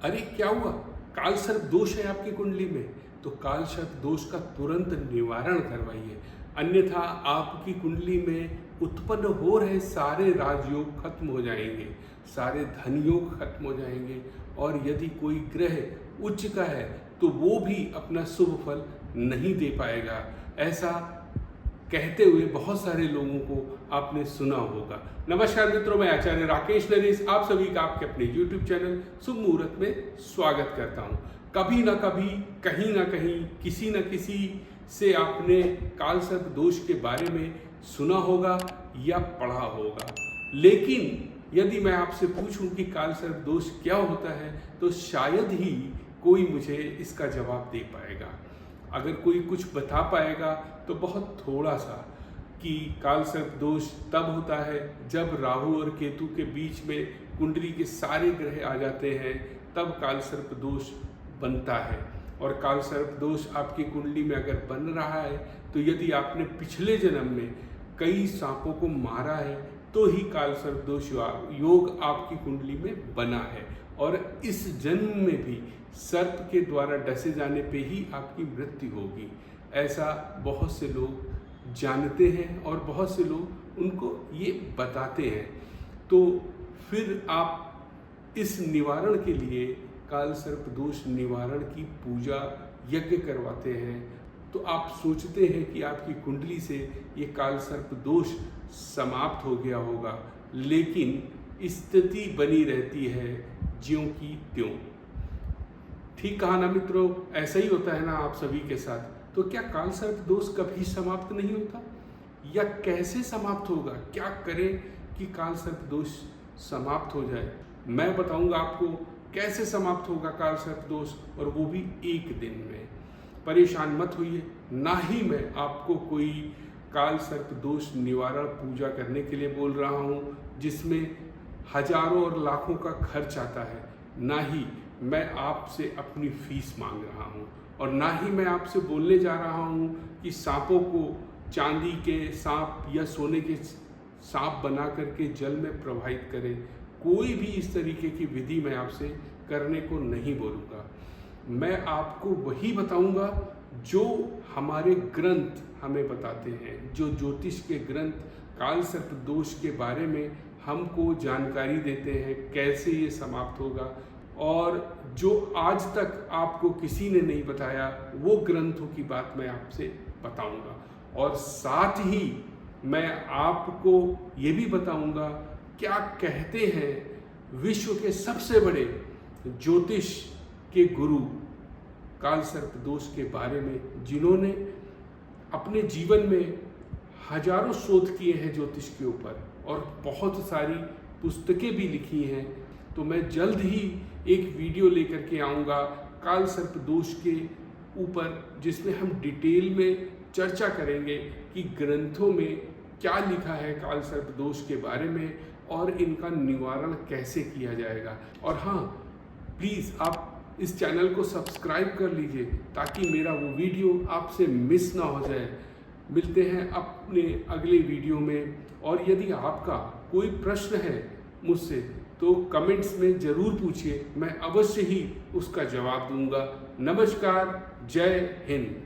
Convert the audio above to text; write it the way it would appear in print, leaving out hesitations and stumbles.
अरे क्या हुआ, काल सर्प दोष है आपकी कुंडली में, तो काल सर्प दोष का तुरंत निवारण करवाइए। अन्यथा आपकी कुंडली में उत्पन्न हो रहे सारे राजयोग खत्म हो जाएंगे, सारे धन योग खत्म हो जाएंगे, और यदि कोई ग्रह उच्च का है तो वो भी अपना शुभ फल नहीं दे पाएगा। ऐसा कहते हुए बहुत सारे लोगों को आपने सुना होगा। नमस्कार मित्रों, मैं आचार्य राकेश नरेश आप सभी का आपके अपने YouTube चैनल शुभ मुहूर्त में स्वागत करता हूं। कभी ना कभी, कहीं ना कहीं, किसी न किसी से आपने काल सर्प दोष के बारे में सुना होगा या पढ़ा होगा। लेकिन यदि मैं आपसे पूछूं कि काल सर्प दोष क्या होता है, तो शायद ही कोई मुझे इसका जवाब दे पाएगा। अगर कोई कुछ बता पाएगा तो बहुत थोड़ा सा, कि काल सर्प दोष तब होता है जब राहु और केतु के बीच में कुंडली के सारे ग्रह आ जाते हैं, तब काल सर्प दोष बनता है। और काल सर्प दोष आपकी कुंडली में अगर बन रहा है तो यदि आपने पिछले जन्म में कई सांपों को मारा है तो ही काल सर्प दोष योग आपकी कुंडली में बना है, और इस जन्म में भी सर्प के द्वारा डसे जाने पे ही आपकी मृत्यु होगी। ऐसा बहुत से लोग जानते हैं और बहुत से लोग उनको ये बताते हैं। तो फिर आप इस निवारण के लिए काल सर्प दोष निवारण की पूजा यज्ञ करवाते हैं। तो आप सोचते हैं कि आपकी कुंडली से ये काल सर्प दोष समाप्त हो गया होगा, लेकिन स्थिति बनी रहती है ज्यों की त्यों। ठीक कहा ना मित्रों, ऐसा ही होता है ना आप सभी के साथ। तो क्या काल सर्प दोष कभी समाप्त नहीं होता, या कैसे समाप्त होगा? क्या करें कि काल सर्प दोष समाप्त हो जाए? मैं बताऊंगा आपको कैसे समाप्त होगा काल सर्प दोष, और वो भी एक दिन में। परेशान मत होइए, ना ही मैं आपको कोई काल सर्प दोष निवारण पूजा करने के लिए बोल रहा हूँ जिसमें हजारों और लाखों का खर्च आता है। ना ही मैं आपसे अपनी फीस मांग रहा हूँ, और ना ही मैं आपसे बोलने जा रहा हूँ कि सांपों को चांदी के सांप या सोने के सांप बना करके जल में प्रवाहित करें। कोई भी इस तरीके की विधि मैं आपसे करने को नहीं बोलूँगा। मैं आपको वही बताऊँगा जो हमारे ग्रंथ हमें बताते हैं, जो ज्योतिष के ग्रंथ काल सर्प दोष के बारे में हमको जानकारी देते हैं कैसे ये समाप्त होगा, और जो आज तक आपको किसी ने नहीं बताया वो ग्रंथों की बात मैं आपसे बताऊंगा। और साथ ही मैं आपको ये भी बताऊंगा क्या कहते हैं विश्व के सबसे बड़े ज्योतिष के गुरु काल सर्प दोष के बारे में, जिन्होंने अपने जीवन में हजारों शोध किए हैं ज्योतिष के ऊपर और बहुत सारी पुस्तकें भी लिखी हैं। तो मैं जल्द ही एक वीडियो लेकर के आऊँगा काल सर्प दोष के ऊपर, जिसमें हम डिटेल में चर्चा करेंगे कि ग्रंथों में क्या लिखा है काल सर्प दोष के बारे में और इनका निवारण कैसे किया जाएगा। और हाँ, प्लीज़ आप इस चैनल को सब्सक्राइब कर लीजिए ताकि मेरा वो वीडियो आपसे मिस ना हो जाए। मिलते हैं अपने अगले वीडियो में, और यदि आपका कोई प्रश्न है मुझसे तो कमेंट्स में ज़रूर पूछिए, मैं अवश्य ही उसका जवाब दूंगा। नमस्कार, जय हिंद।